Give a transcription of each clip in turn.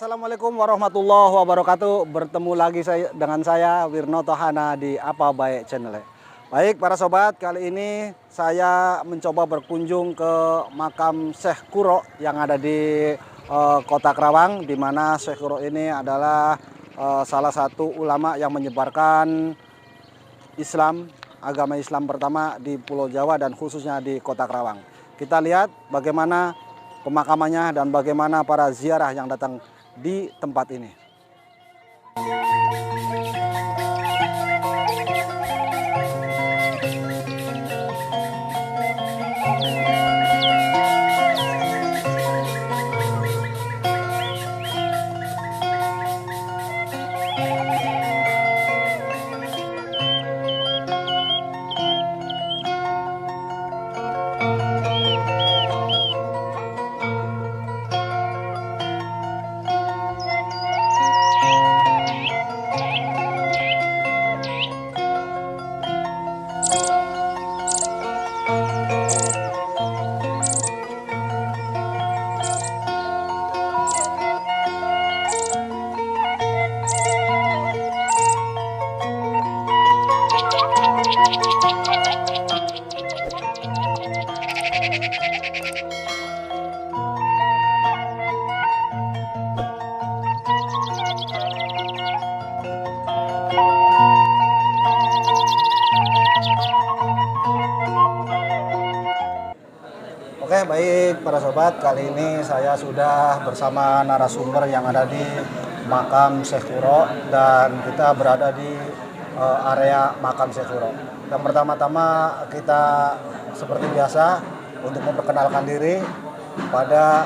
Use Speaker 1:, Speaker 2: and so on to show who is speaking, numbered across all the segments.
Speaker 1: Assalamualaikum warahmatullahi wabarakatuh. Bertemu lagi dengan saya Wirno Tohana di Apa Baik Channel. Baik para sobat, kali ini saya mencoba berkunjung ke makam Syekh Kuro yang ada di Kota Karawang, di mana Syekh Kuro ini adalah salah satu ulama yang menyebarkan Islam, agama Islam pertama di Pulau Jawa dan khususnya di Kota Karawang. Kita lihat bagaimana pemakamannya dan bagaimana para ziarah yang datang di tempat ini. Oke, baik para sobat, kali ini saya sudah bersama narasumber yang ada di makam Syekh Kuro dan kita berada di area makam Syekh Kuro. Yang pertama-tama kita seperti biasa untuk memperkenalkan diri pada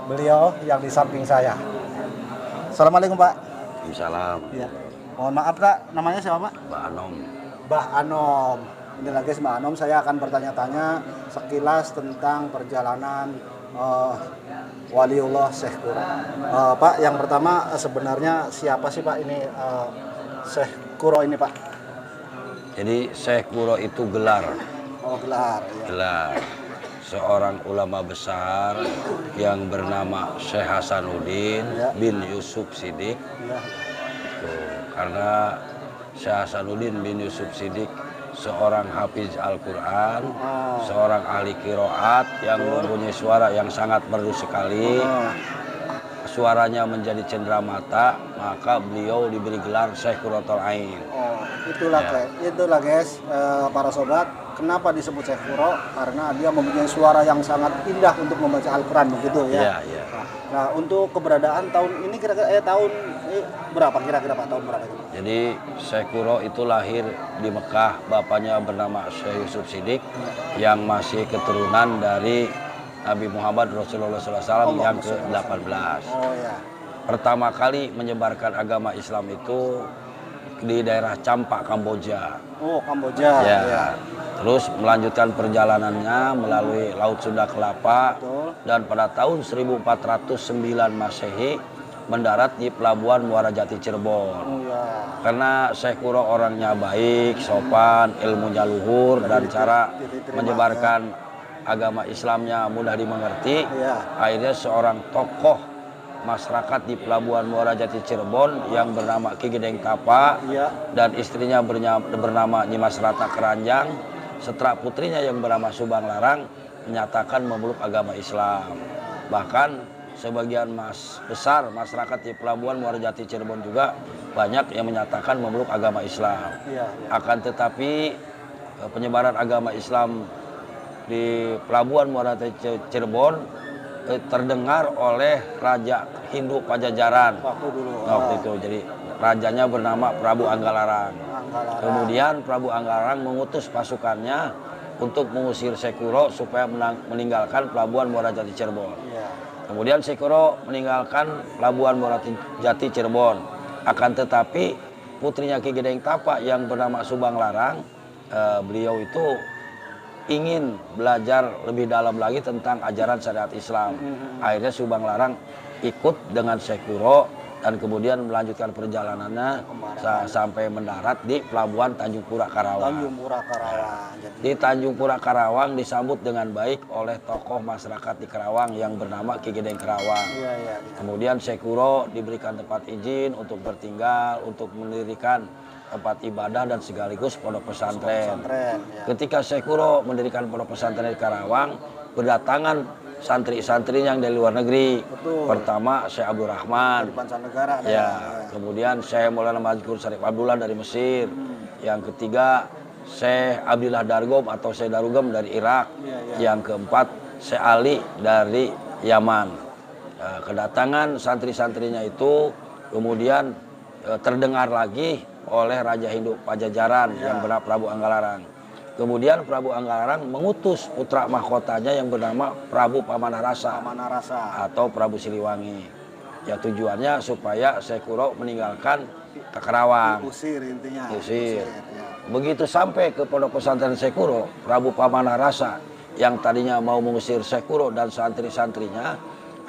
Speaker 1: beliau yang di samping saya. Assalamualaikum Pak.
Speaker 2: Salam.
Speaker 1: Ya. Mohon maaf Pak, namanya siapa Pak?
Speaker 2: Mbak Anom.
Speaker 1: Mbak Anom. Ini lagi Mbak Anom, saya akan bertanya-tanya sekilas tentang perjalanan Waliullah Syekh Kuro. Pak, yang pertama sebenarnya siapa sih Pak ini Syekh Kuro ini Pak?
Speaker 2: Jadi Syekh Kuro itu gelar.
Speaker 1: Oh, gelar. Ya.
Speaker 2: Gelar seorang ulama besar yang bernama Syekh Hasanuddin bin Yusuf Siddiq.
Speaker 1: Ya.
Speaker 2: Karena Syekh Hasanuddin bin Yusuf Siddiq seorang hafiz Al-Quran, seorang ahli qiraat yang mempunyai suara yang sangat merdu sekali. Suaranya menjadi cenderamata, maka beliau diberi gelar Syekh Qurratul Ain.
Speaker 1: Oh, itulah guys, para sobat, kenapa disebut Syekh Kuro? Karena dia mempunyai suara yang sangat indah untuk membaca Al-Quran, begitu ya?
Speaker 2: Iya.
Speaker 1: Nah, untuk keberadaan tahun ini kira-kira tahun berapa kira-kira Pak, tahun berapa itu?
Speaker 2: Jadi Syekh Kuro itu lahir di Mekah, bapaknya bernama Syekh Yusuf Siddiq yang masih keturunan dari Nabi Muhammad Rasulullah SAW yang ke-18.
Speaker 1: Oh ya.
Speaker 2: Pertama kali menyebarkan agama Islam itu di daerah Campak, Kamboja.
Speaker 1: Oh, Kamboja.
Speaker 2: Ya. Terus melanjutkan perjalanannya melalui Laut Sunda Kelapa.
Speaker 1: Betul.
Speaker 2: Dan pada tahun 1409 Masehi mendarat di Pelabuhan Muara Jati Cirebon.
Speaker 1: Oh ya.
Speaker 2: Karena Syekh Kuro orangnya baik, sopan, ilmunya luhur, dan cara menyebarkan agama Islamnya mudah dimengerti.
Speaker 1: Ya.
Speaker 2: Akhirnya seorang tokoh masyarakat di Pelabuhan Muara Jati Cirebon yang bernama Ki Gedeng Tapa dan istrinya bernama Nyimas Rata Keranjang, setelah putrinya yang bernama Subang Larang menyatakan memeluk agama Islam. Bahkan sebagian besar masyarakat di Pelabuhan Muara Jati Cirebon juga banyak yang menyatakan memeluk agama Islam. Akan tetapi penyebaran agama Islam di Pelabuhan Muara Jati Cirebon terdengar oleh Raja Hindu Pajajaran waktu itu. Jadi rajanya bernama Prabu Anggalarang. Kemudian Prabu Anggalarang mengutus pasukannya untuk mengusir Syekh Kuro supaya meninggalkan Pelabuhan Muara Jati Cirebon. Kemudian Syekh Kuro meninggalkan Pelabuhan Muara Jati Cirebon. Akan tetapi putrinya Ki Gedeng Tapa yang bernama Subang Larang, beliau itu ingin belajar lebih dalam lagi tentang ajaran syariat Islam. Akhirnya Subang Larang ikut dengan Syekh Kuro dan kemudian melanjutkan perjalanannya sampai mendarat di Pelabuhan Tanjung Pura Karawang.
Speaker 1: Tanjung Pura Karawang.
Speaker 2: Di Tanjung Pura Karawang disambut dengan baik oleh tokoh masyarakat di Karawang yang bernama Ki Gedeng Karawang.
Speaker 1: Iya, iya.
Speaker 2: Kemudian Syekh Kuro diberikan tempat izin untuk bertinggal, untuk mendirikan tempat ibadah dan sekaligus pondok pesantren.
Speaker 1: Ya.
Speaker 2: Ketika Syekh Kuro mendirikan pondok pesantren di Karawang, berdatangan santri-santri yang dari luar negeri.
Speaker 1: Betul.
Speaker 2: Pertama Syekh Abdul Rahman.
Speaker 1: Dari Bancanegara.
Speaker 2: Ya, kemudian Syekh Maulana Mazkur Syarif Abdullah dari Mesir. Yang ketiga Syekh Abdillah Dargom atau Syekh Darugam dari Irak. Yang keempat Syekh Ali dari Yaman. Kedatangan santri-santrinya itu kemudian terdengar lagi oleh Raja Hindu Pajajaran yang bernama Prabu Anggalarang. Kemudian Prabu Anggalarang mengutus putra mahkotanya yang bernama Prabu Pamanarasa atau Prabu Siliwangi. Ya tujuannya supaya Syekh Kuro meninggalkan ke Karawang.
Speaker 1: Usir intinya.
Speaker 2: Usir. Begitu sampai ke pondok pesantren Syekh Kuro, Prabu Pamanarasa yang tadinya mau mengusir Syekh Kuro dan santri-santrinya,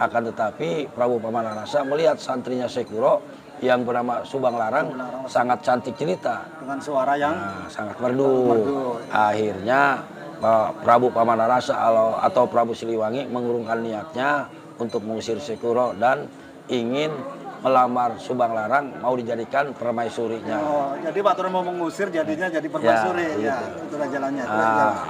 Speaker 2: akan tetapi Prabu Pamanarasa melihat santrinya Syekh Kuro yang bernama Subang Larang sangat cantik cerita
Speaker 1: dengan suara yang
Speaker 2: sangat merdu. Akhirnya Prabu Pamanarasa atau Prabu Siliwangi mengurungkan niatnya untuk mengusir Syekh Kuro dan ingin melamar Subang Larang mau dijadikan permaisurinya.
Speaker 1: Oh, jadi Pak Turun mau mengusir jadinya jadi permaisuri.
Speaker 2: Ya,
Speaker 1: itulah jalannya.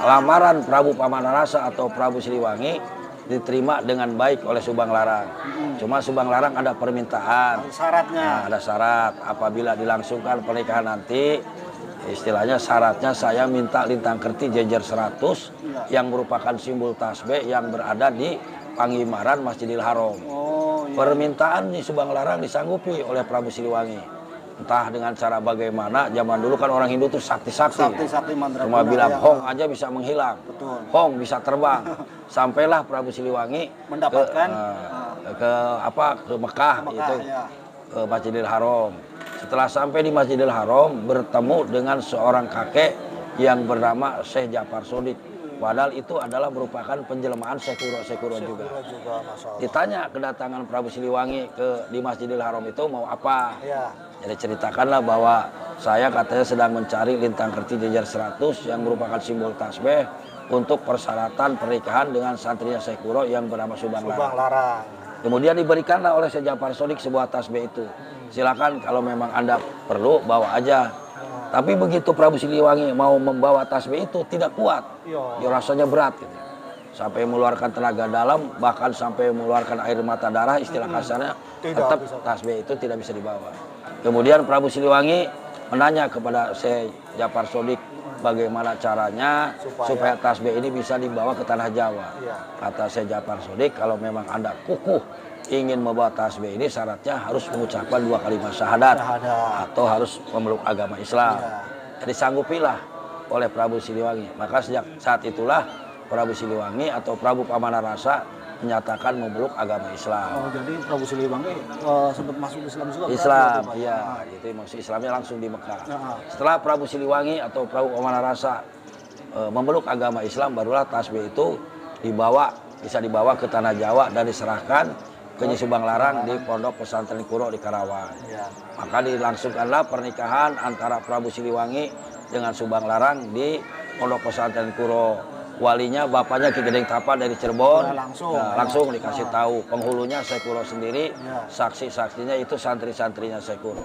Speaker 2: Lamaran Prabu Pamanarasa atau Prabu Siliwangi diterima dengan baik oleh Subang Larang. Cuma Subang Larang ada permintaan.
Speaker 1: Syaratnya.
Speaker 2: Ada syarat. Apabila dilangsungkan pernikahan nanti, istilahnya syaratnya saya minta lintang kerti jejer 100 yang merupakan simbol tasbih yang berada di Pangimaran Masjidil Haram. Permintaan nih Subang Larang disanggupi oleh Prabu Siliwangi. Entah dengan cara bagaimana, zaman dulu kan orang Hindu tuh sakti-sakti. Cuma bilang Hong aja bisa menghilang.
Speaker 1: Betul.
Speaker 2: Hong bisa terbang. Sampailah Prabu Siliwangi
Speaker 1: mendapatkan
Speaker 2: ke Mekah itu ke Masjidil Haram. Setelah sampai di Masjidil Haram bertemu dengan seorang kakek yang bernama Syekh Ja'far Shodiq. Padahal itu adalah merupakan penjelmaan Syekh Kuro juga. Ditanya kedatangan Prabu Siliwangi di Masjidil Haram itu mau apa? Jadi ceritakanlah bahwa saya katanya sedang mencari lintang kerti jejer 100 yang merupakan simbol tasbih untuk persyaratan pernikahan dengan santrinya Syekh Kuro yang bernama Subang Larang. Kemudian diberikanlah oleh Syekh Ja'far Shodiq sebuah tasbih itu. Silakan kalau memang Anda perlu bawa aja. Tapi begitu Prabu Siliwangi mau membawa tasbih itu tidak kuat. Dia rasanya berat gitu. Sampai mengeluarkan tenaga dalam, bahkan sampai mengeluarkan air mata darah, istilah kasarnya, tetap tasbih itu tidak bisa dibawa. Kemudian Prabu Siliwangi menanya kepada Syekh Ja'far Shodiq bagaimana caranya supaya tasbih ini bisa dibawa ke tanah Jawa. Kata Syekh Ja'far Shodiq, kalau memang Anda kukuh ingin membawa tasbih ini, syaratnya harus mengucapkan 2 kalimat syahadat atau harus memeluk agama Islam. Jadi sanggupilah oleh Prabu Siliwangi. Maka sejak saat itulah Prabu Siliwangi atau Prabu Pamanarasa menyatakan memeluk agama Islam.
Speaker 1: Oh, jadi Prabu Siliwangi sempat masuk Islam juga?
Speaker 2: Islam, iya. Itu maksud Islamnya langsung di Mekah. Setelah Prabu Siliwangi atau Prabu Pamanarasa memeluk agama Islam, barulah tasbih itu bisa dibawa ke tanah Jawa dan diserahkan ke Nyi Subang Larang di Pondok Pesantren Kuro di Karawang. Maka dilangsungkanlah pernikahan antara Prabu Siliwangi dengan Subang Larang di Pondok Pesantren Kuro. Walinya bapaknya Ki Gedeng Tapa dari Cirebon. Langsung dikasih tahu. Penghulunya Syekh Kuro sendiri, saksi-saksinya itu santri-santrinya Syekh Kuro.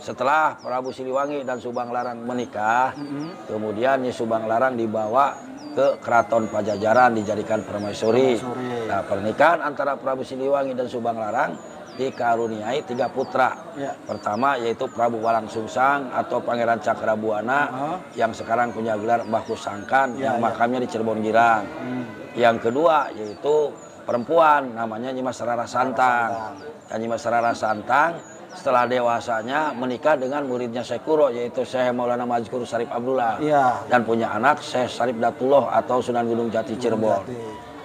Speaker 2: Setelah Prabu Siliwangi dan Subang Larang menikah, kemudian Nyi Subang Larang dibawa ke Keraton Pajajaran dijadikan permaisuri. Nah, pernikahan antara Prabu Siliwangi dan Subang Larang dikaruniai 3 putra. Pertama yaitu Prabu Walang Sungsang atau Pangeran Cakrabuana yang sekarang punya gelar Mbah Kusangkan yang makamnya di Cirebon Girang. Yang kedua yaitu perempuan namanya Nyi Mas Rara Santang. Dan Nyi Mas Rara Santang setelah dewasanya menikah dengan muridnya Syekh Kuro yaitu Syekh Maulana Mazkur Syarif Abdullah dan punya anak Syekh Syarif Datullah atau Sunan Gunung Jati Cirebon.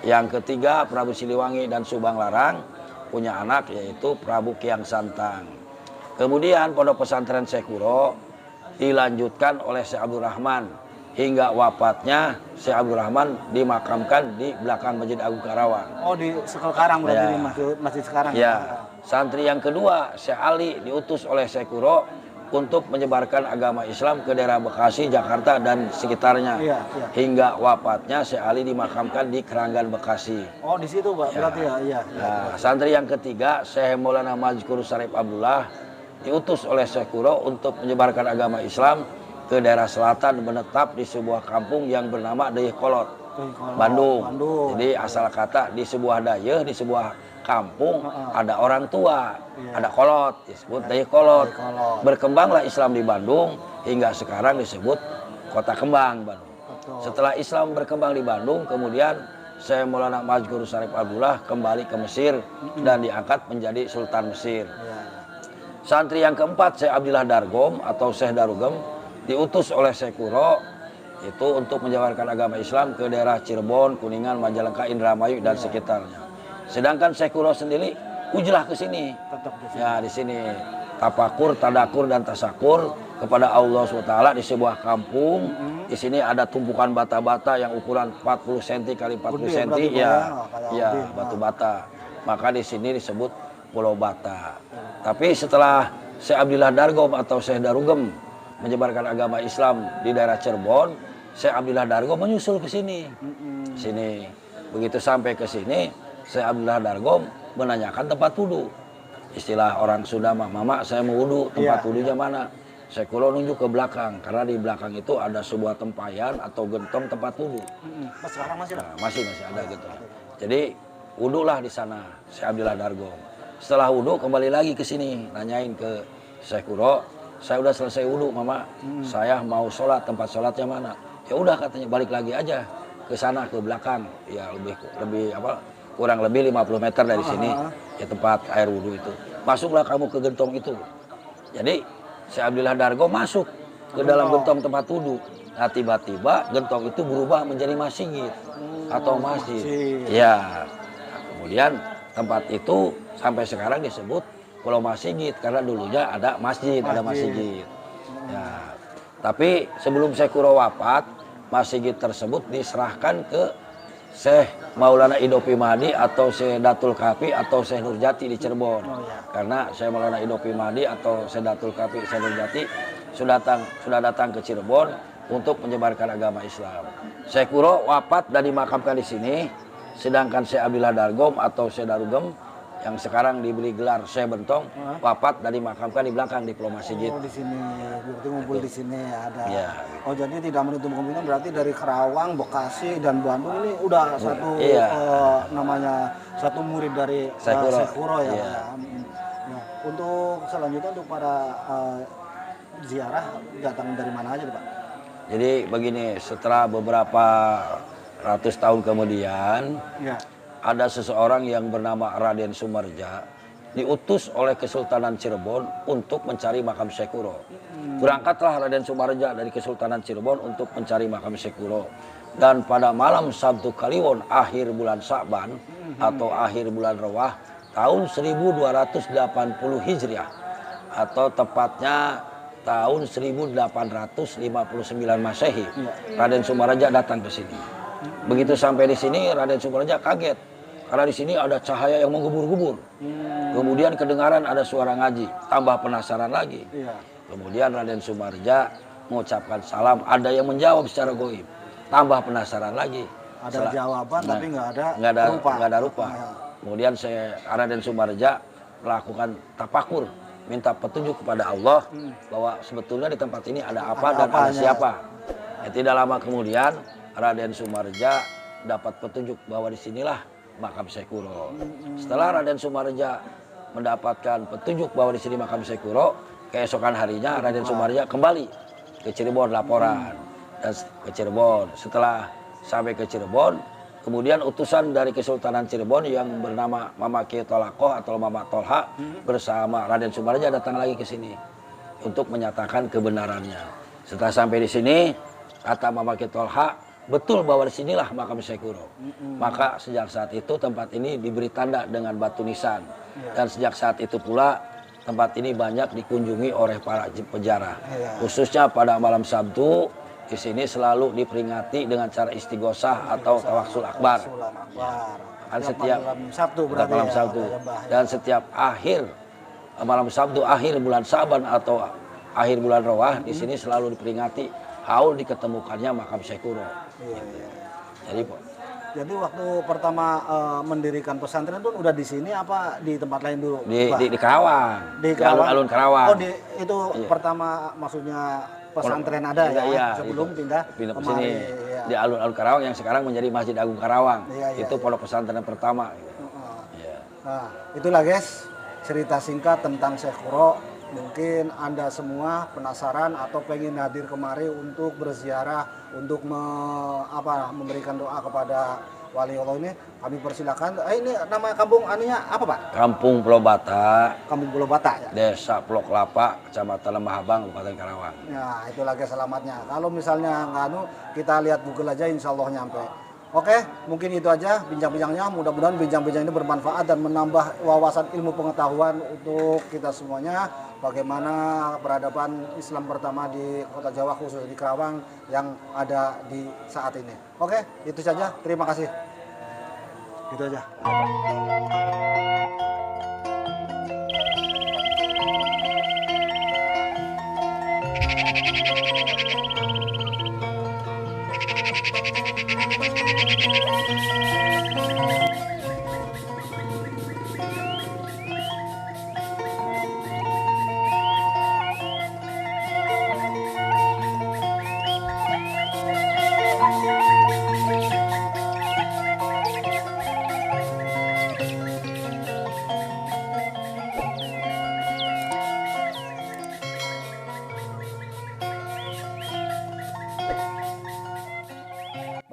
Speaker 2: Yang ketiga Prabu Siliwangi dan Subang Larang punya anak yaitu Prabu Kiang Santang. Kemudian pondok pesantren Syekh Kuro dilanjutkan oleh Syekh Abdul Rahman hingga wafatnya Syekh Abdul Rahman dimakamkan di belakang Masjid Agung Karawang.
Speaker 1: Oh, di Sekarang berarti
Speaker 2: Ya.
Speaker 1: di masjid sekarang.
Speaker 2: Ya, santri yang kedua Syekh Ali diutus oleh Syekh Kuro untuk menyebarkan agama Islam ke daerah Bekasi, Jakarta dan sekitarnya.
Speaker 1: Iya, iya.
Speaker 2: Hingga wafatnya Syekh Ali dimakamkan di Keranggan Bekasi.
Speaker 1: Oh, di situ Pak, berarti ya. Iya.
Speaker 2: Nah, santri yang ketiga Syekh Maulana Mazkur Syarif Abdullah diutus oleh Syekh Kuro untuk menyebarkan agama Islam ke daerah selatan, menetap di sebuah kampung yang bernama Dayakolot, Bandung. Jadi asal kata di sebuah dayeh, di sebuah kampung ada orang tua, ada kolot, disebut Dayakolot. Berkembanglah Islam di Bandung hingga sekarang disebut Kota Kembang Bandung. Setelah Islam berkembang di Bandung, kemudian Syekh Maulana Mazkur Syarif Abdullah kembali ke Mesir dan diangkat menjadi Sultan Mesir. Santri yang keempat Syekh Abdillah Dargom atau Syekh Darugem diutus oleh Syekh Kuro itu untuk menyebarkan agama Islam ke daerah Cirebon, Kuningan, Majalengka, Indramayu dan sekitarnya. Sedangkan Syekh Kuro sendiri ujlah ke sini. Ya, di sini tapakur, tadakur dan tasakur kepada Allah SWT di sebuah kampung. Di sini ada tumpukan bata-bata yang ukuran 40 cm kali 40 cm, ya, batu bata. Maka di sini disebut Pulau Bata. Tapi setelah Syekh Abdillah Dargom atau Syekh Darugem menyebarkan agama Islam di daerah Cirebon, Syekh Abdillah Dargom menyusul ke sini. Sini. Begitu sampai ke sini, Syekh Abdillah Dargom menanyakan tempat wudhu. Istilah orang Sunda, mama saya mau wudhu, tempat wudhunya mana? Syekh Kuro nunjuk ke belakang, karena di belakang itu ada sebuah tempayan atau gentong tempat wudhu.
Speaker 1: Sekarang masih ada?
Speaker 2: Nah, masih ada gitu. Jadi wudhulah di sana, Syekh Abdillah Dargom. Setelah wudhu kembali lagi ke sini, nanyain ke Syekh Kuro, saya udah selesai wudhu, mama, saya mau sholat, tempat sholatnya mana? Ya udah katanya, balik lagi aja ke sana, ke belakang, ya kurang lebih 50 meter dari sini, ya tempat air wudhu itu. Masuklah kamu ke gentong itu. Jadi Syekh Abdillah Dargom masuk ke dalam gentong tempat wudhu. Nah, tiba-tiba gentong itu berubah menjadi masjid atau masjid. Ya, nah, kemudian tempat itu sampai sekarang disebut Pulau Masjid karena dulunya ada masjid. Ya. Tapi sebelum Syekh Kuro wafat, masjid tersebut diserahkan ke Syekh Maulana Idopi Mahdi atau Syekh Datul Kafi atau Syekh Nurjati di Cirebon. Karena Syekh Maulana Idopi Mahdi atau Syekh Datul Kafi, Syekh Nurjati sudah datang ke Cirebon untuk menyebarkan agama Islam. Syekh Kuro wafat dan dimakamkan di sini, sedangkan Syekh Abdillah Dargom atau Syekh Darugem yang sekarang diberi gelar Syekh Bentong wafat dan dimakamkan di belakang di Pulau Masjid.
Speaker 1: Oh, di sini, berarti ngumpul di sini ada.
Speaker 2: Ya.
Speaker 1: Oh, jadi tidak menutup kemungkinan berarti dari Karawang, Bekasi dan Bandung ini udah satu namanya satu murid dari Syekh Kuro ya.
Speaker 2: Ya.
Speaker 1: Ya. Untuk selanjutnya untuk para ziarah datang dari mana aja Pak?
Speaker 2: Jadi begini, setelah beberapa ratus tahun kemudian, ada seseorang yang bernama Raden Sumerja diutus oleh Kesultanan Cirebon untuk mencari makam Syekh Kuro. Berangkatlah Raden Sumerja dari Kesultanan Cirebon untuk mencari makam Syekh Kuro. Dan pada malam Sabtu Kliwon akhir bulan Sa'ban atau akhir bulan Rewah tahun 1280 Hijriah atau tepatnya tahun 1859 Masehi, Raden Sumerja datang ke sini. Begitu sampai di sini Raden Sumerja kaget karena di sini ada cahaya yang menggubur-gubur. Kemudian kedengaran ada suara ngaji, tambah penasaran lagi. Kemudian Raden Sumerja mengucapkan salam, ada yang menjawab secara goib, tambah penasaran lagi.
Speaker 1: Ada jawaban tapi nggak ada rupa.
Speaker 2: Kemudian Raden Sumerja melakukan tapakur, minta petunjuk kepada Allah bahwa sebetulnya di tempat ini ada apa dan ada siapa. Ya, tidak lama kemudian Raden Sumerja dapat petunjuk bahwa disinilah makam Syekh Kuro. Setelah Raden Sumerja mendapatkan petunjuk bahwa di sini makam Syekh Kuro, keesokan harinya Raden Sumerja kembali ke Cirebon laporan dan ke Cirebon. Setelah sampai ke Cirebon, kemudian utusan dari Kesultanan Cirebon yang bernama Mama Kiai Tolakoh atau Mama Tolha bersama Raden Sumerja datang lagi ke sini untuk menyatakan kebenarannya. Setelah sampai di sini, kata Mama Kiai Tolha, betul bahwa disinilah makam Syekh Kuro. Maka sejak saat itu tempat ini diberi tanda dengan batu nisan. Dan sejak saat itu pula tempat ini banyak dikunjungi oleh para peziarah. Khususnya pada malam Sabtu di sini selalu diperingati dengan cara istighosah atau tawaksul akbar. Kan setiap
Speaker 1: malam Sabtu berarti
Speaker 2: malam
Speaker 1: ya,
Speaker 2: Sabtu.
Speaker 1: Mbah, ya.
Speaker 2: Dan setiap akhir malam Sabtu akhir bulan Saban atau akhir bulan Rawah di sini selalu diperingati haul diketemukannya makam Syekh Kuro.
Speaker 1: Iya, iya.
Speaker 2: Jadi
Speaker 1: waktu pertama mendirikan pesantren pun udah di sini apa di tempat lain dulu?
Speaker 2: di Karawang.
Speaker 1: Di Karawang.
Speaker 2: Alun-alun Karawang.
Speaker 1: Oh, itu pertama maksudnya pesantren ada ya,
Speaker 2: iya,
Speaker 1: sebelum
Speaker 2: itu.
Speaker 1: pindah
Speaker 2: ke
Speaker 1: kemari.
Speaker 2: sini.
Speaker 1: Iya.
Speaker 2: Di alun-alun Karawang yang sekarang menjadi Masjid Agung Karawang.
Speaker 1: Iya,
Speaker 2: Itu pondok pesantren pertama. Iya.
Speaker 1: Nah, itulah guys cerita singkat tentang Syekh Kuro. Mungkin Anda semua penasaran atau pengen hadir kemari untuk berziarah, untuk memberikan doa kepada wali Allah ini, kami persilakan. Ini nama kampung anunya apa, Pak?
Speaker 2: Kampung Pulau Bata,
Speaker 1: Kampung Pulau Bata ya.
Speaker 2: Desa Pulau Kelapa, Kecamatan Lembah Abang, Kabupaten Karawang.
Speaker 1: Nah, itulah guys selamatnya. Kalau misalnya nggak kita lihat Google aja, insya Allah nyampe. Oke, mungkin itu aja bincang-bincangnya. Mudah-mudahan bincang-bincang ini bermanfaat dan menambah wawasan ilmu pengetahuan untuk kita semuanya. Bagaimana peradaban Islam pertama di Kota Jawa, khusus di Karawang yang ada di saat ini. Oke, itu saja. Terima kasih. Itu aja.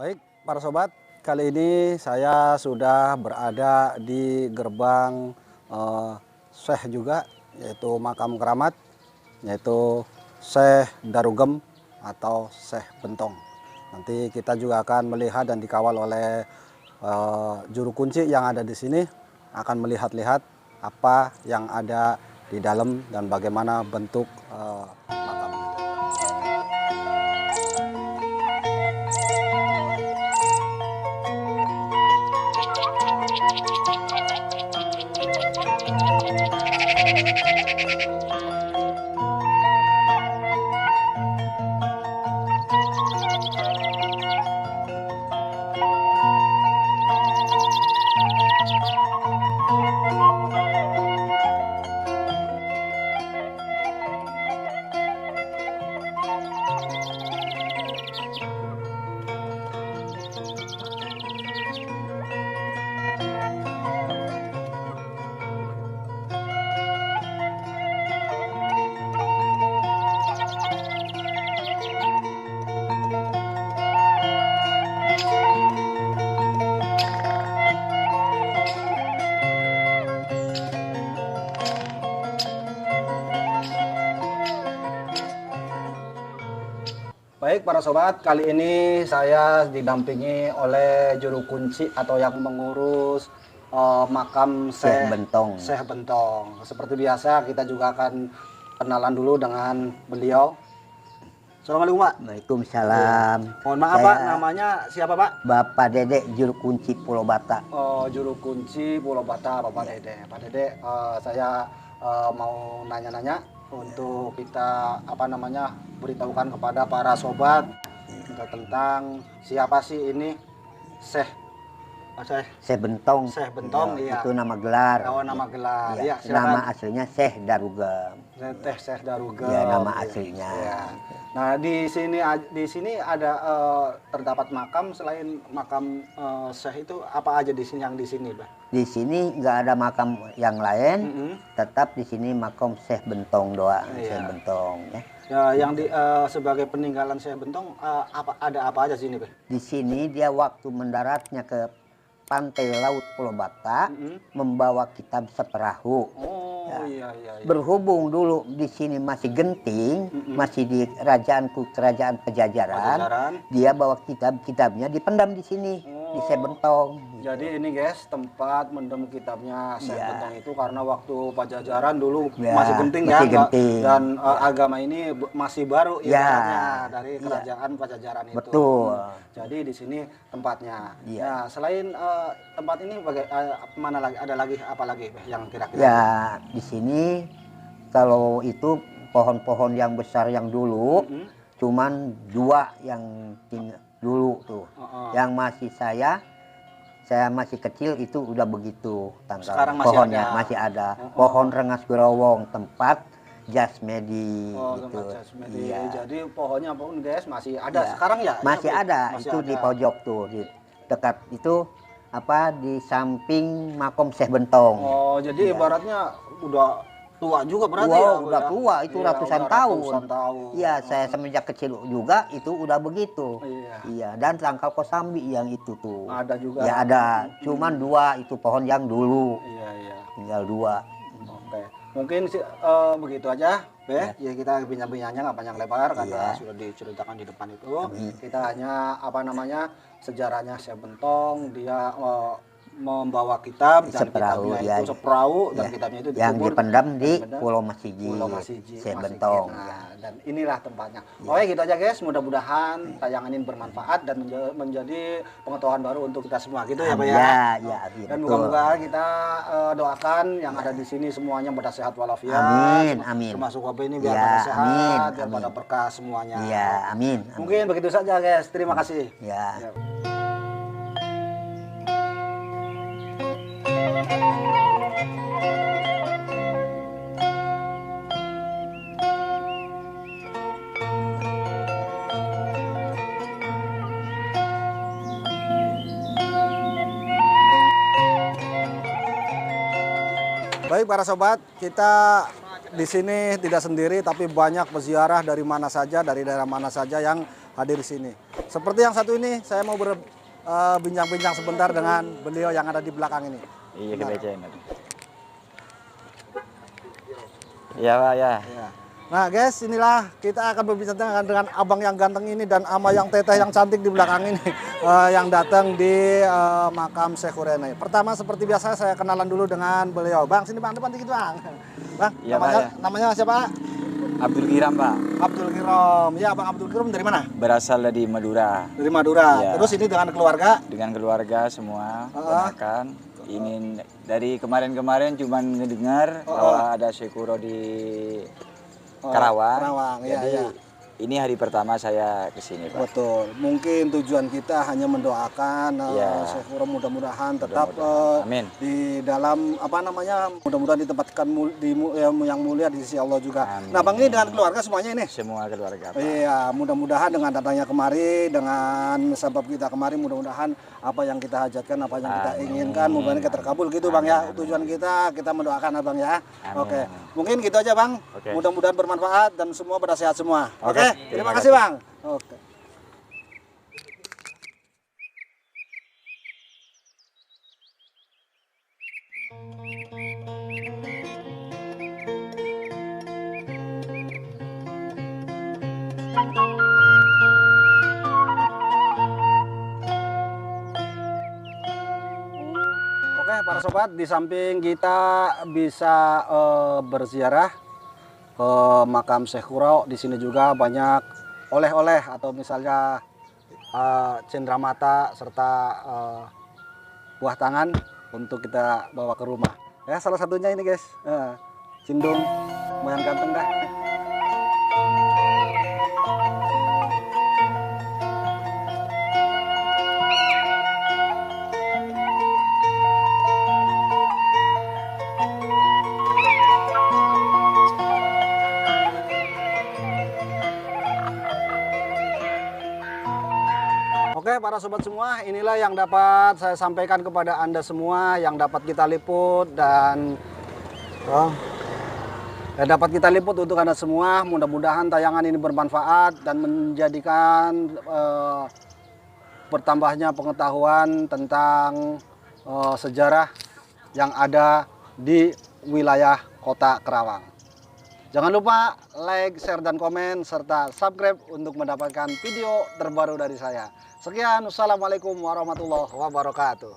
Speaker 1: Baik, para sobat, kali ini saya sudah berada di gerbang Syekh juga, yaitu makam keramat, yaitu Syekh Darugem atau Syekh Bentong. Nanti kita juga akan melihat dan dikawal oleh juru kunci yang ada di sini, akan melihat-lihat apa yang ada di dalam dan bagaimana bentuk makamnya. Baik para sobat, kali ini saya didampingi oleh juru kunci atau yang mengurus makam
Speaker 3: Syekh Bentong.
Speaker 1: Syekh Bentong. Seperti biasa kita juga akan kenalan dulu dengan beliau. Assalamualaikum Pak.
Speaker 3: Waalaikumsalam.
Speaker 1: Mohon maaf Pak, namanya siapa Pak?
Speaker 3: Bapak Dedek, juru kunci Pulau Bata.
Speaker 1: Oh, juru kunci Pulau Bata, Bapak Dede. Pak Dede, saya mau nanya-nanya untuk kita beritahukan kepada para sobat tentang siapa sih ini Syekh
Speaker 3: Bentong.
Speaker 1: Syekh Bentong,
Speaker 3: Ya,
Speaker 1: iya.
Speaker 3: Itu nama gelar.
Speaker 1: Oh, nama gelar.
Speaker 3: Ya,
Speaker 1: Iya,
Speaker 3: nama
Speaker 1: silakan.
Speaker 3: aslinya Syekh Darugem.
Speaker 1: Syekh Darugem.
Speaker 3: Ya, nama
Speaker 1: Iya,
Speaker 3: aslinya.
Speaker 1: iya. Nah, di sini ada terdapat makam. Selain makam Syekh itu apa aja di sini yang di sini, Bah?
Speaker 3: Di sini nggak ada makam yang lain, tetap di sini makam Syekh Bentong doang.
Speaker 1: Iya.
Speaker 3: Syekh Bentong. Ya.
Speaker 1: Ya, yang sebagai peninggalan Syekh Bentong ada apa aja sini, Bah?
Speaker 3: Di sini dia waktu mendaratnya ke pantai laut Pulau Bata, membawa kitab seperahu.
Speaker 1: Oh, iya.
Speaker 3: Berhubung dulu di sini masih genting, masih di kerajaan Pajajaran, dia bawa kitab-kitabnya dipendam di sini. di Sebentong.
Speaker 1: Jadi ini guys, tempat mendem kitabnya Syekh
Speaker 3: Iya.
Speaker 1: Bentong itu karena waktu Pajajaran dulu
Speaker 3: Ya,
Speaker 1: masih genting
Speaker 3: masih
Speaker 1: ya,
Speaker 3: genting.
Speaker 1: dan agama ini masih baru
Speaker 3: Ya.
Speaker 1: ibaratnya dari kerajaan Pajajaran itu.
Speaker 3: Betul.
Speaker 1: Jadi di sini tempatnya.
Speaker 3: Iya.
Speaker 1: Nah, selain tempat ini mana lagi, ada lagi apa lagi yang kira-kira?
Speaker 3: Ya, di sini kalau itu pohon-pohon yang besar yang dulu, cuman 2 yang tinggal dulu tuh. Yang masih saya masih kecil itu udah begitu tanggal
Speaker 1: Sekarang masih
Speaker 3: pohonnya
Speaker 1: ada.
Speaker 3: masih ada. Pohon rengas gerowong tempat jasmedi
Speaker 1: Oh,
Speaker 3: gitu.
Speaker 1: tempat jasmedi.
Speaker 3: Iya.
Speaker 1: Jadi pohonnya pun guys masih ada
Speaker 3: Ya.
Speaker 1: sekarang ya?
Speaker 3: Masih
Speaker 1: Ya, Bu?
Speaker 3: ada
Speaker 1: Masih
Speaker 3: itu di
Speaker 1: ada.
Speaker 3: pojok tuh di dekat itu di samping makom Syekh Bentong.
Speaker 1: Oh, jadi
Speaker 3: Iya.
Speaker 1: ibaratnya udah tua juga berarti
Speaker 3: Wow,
Speaker 1: ya? Bu,
Speaker 3: udah
Speaker 1: ya?
Speaker 3: tua itu
Speaker 1: Iya,
Speaker 3: ratusan
Speaker 1: udah
Speaker 3: tahun.
Speaker 1: Ratusan tahun.
Speaker 3: Iya, saya semenjak kecil juga itu udah begitu.
Speaker 1: Iya.
Speaker 3: Iya, dan tangkal kosambi yang itu tuh.
Speaker 1: Ada juga.
Speaker 3: Ya ada, cuman 2 itu pohon yang dulu.
Speaker 1: Iya, iya.
Speaker 3: Tinggal 2.
Speaker 1: Oke. Mungkin begitu aja, Be. Ya kita bincang-bincangnya nggak panjang lebar karena
Speaker 3: Iya.
Speaker 1: sudah diceritakan di depan itu.
Speaker 3: Amin.
Speaker 1: Kita hanya sejarahnya Syekh Bentong, dia membawa kitab dan
Speaker 3: Seperahu,
Speaker 1: kitabnya
Speaker 3: ya.
Speaker 1: itu seperahu dan
Speaker 3: Ya.
Speaker 1: kitabnya itu
Speaker 3: Yang
Speaker 1: dikubur
Speaker 3: dipendam di
Speaker 1: dipendam
Speaker 3: Pulau Masigi,
Speaker 1: Pulau Masigi,
Speaker 3: Syekh
Speaker 1: Masigi.
Speaker 3: Bentong.
Speaker 1: Nah, dan inilah tempatnya. Oke, gitu aja guys. Mudah-mudahan tayangan ini bermanfaat dan menjadi pengetahuan baru untuk kita semua. Gitu ya, Pak ya.
Speaker 3: Ya, ya,
Speaker 1: Dan
Speaker 3: betul.
Speaker 1: moga-moga kita doakan yang ada di sini semuanya pada sehat walafiat.
Speaker 3: Amin, amin.
Speaker 1: Termasuk Bapak ini biar
Speaker 3: Ya,
Speaker 1: pada sehat,
Speaker 3: amin,
Speaker 1: biar
Speaker 3: amin.
Speaker 1: pada berkah semuanya.
Speaker 3: Iya, amin. amin.
Speaker 1: Mungkin begitu saja guys. Terima kasih.
Speaker 3: Ya.
Speaker 1: Ya. Baik para sobat, kita di sini tidak sendiri tapi banyak peziarah dari mana saja, dari daerah mana saja yang hadir di sini. Seperti yang satu ini, saya mau berbincang-bincang sebentar dengan beliau yang ada di belakang ini.
Speaker 4: Iya, kita bacain. Iya, Pak, ya.
Speaker 1: Ya. Nah guys, inilah kita akan berbincang dengan abang yang ganteng ini dan ama yang teteh yang cantik di belakang ini yang datang di makam Syekh Khurena. Pertama seperti biasa saya kenalan dulu dengan beliau. Bang, sini bang, depan dikit bang. Bang,
Speaker 4: Iya,
Speaker 1: namanya,
Speaker 4: Pak, ya.
Speaker 1: namanya siapa?
Speaker 4: Abdul Kiram, Pak.
Speaker 1: Abdul Kirom. Ya, Bang Abdul Kirom dari mana?
Speaker 4: Berasal dari Madura.
Speaker 1: Dari Madura.
Speaker 4: Iya.
Speaker 1: Terus ini dengan keluarga?
Speaker 4: Dengan keluarga semua, ponakan. Ingin dari kemarin-kemarin cuman ngedengar bahwa ada Syekuro di Karawang.
Speaker 1: Karawang, iya,
Speaker 4: Jadi
Speaker 1: iya.
Speaker 4: ini hari pertama saya kesini, Pak.
Speaker 1: Betul. Mungkin tujuan kita hanya mendoakan
Speaker 4: Iya.
Speaker 1: Syekh Khurram mudah-mudahan tetap
Speaker 4: Mudah-mudahan. Amin.
Speaker 1: di dalam mudah-mudahan ditempatkan yang mulia di sisi Allah juga.
Speaker 4: Amin.
Speaker 1: Nah, Bang ini dengan keluarga semuanya ini.
Speaker 4: Semua keluarga, Pak.
Speaker 1: Iya, mudah-mudahan dengan datangnya kemari, dengan sebab kita kemari, mudah-mudahan apa yang kita hajatkan, apa yang kita
Speaker 4: Amin.
Speaker 1: inginkan, mudah-mudahan kita terkabul gitu, Bang ya. Tujuan kita mendoakan Abang ya.
Speaker 4: Amin.
Speaker 1: Oke, mungkin gitu aja, Bang.
Speaker 4: Oke.
Speaker 1: Mudah-mudahan bermanfaat dan semua pada sehat semua.
Speaker 4: Oke,
Speaker 1: Oke, terima
Speaker 4: terima
Speaker 1: kasih,
Speaker 4: kasih.
Speaker 1: Bang. Oke. Oke, para sobat, di samping kita bisa berziarah ke makam Syekh Khurau, di sini juga banyak oleh-oleh atau misalnya cendramata serta buah tangan untuk kita bawa ke rumah. Ya, salah satunya ini guys, cindung, lumayan ganteng dah. Oke, para sobat semua, inilah yang dapat saya sampaikan kepada Anda semua, yang dapat kita liput dan dapat kita liput untuk Anda semua. Mudah-mudahan tayangan ini bermanfaat dan menjadikan bertambahnya pengetahuan tentang sejarah yang ada di wilayah Kota Karawang. Jangan lupa like, share, dan komen, serta subscribe untuk mendapatkan video terbaru dari saya. Sekian, wassalamualaikum warahmatullahi wabarakatuh.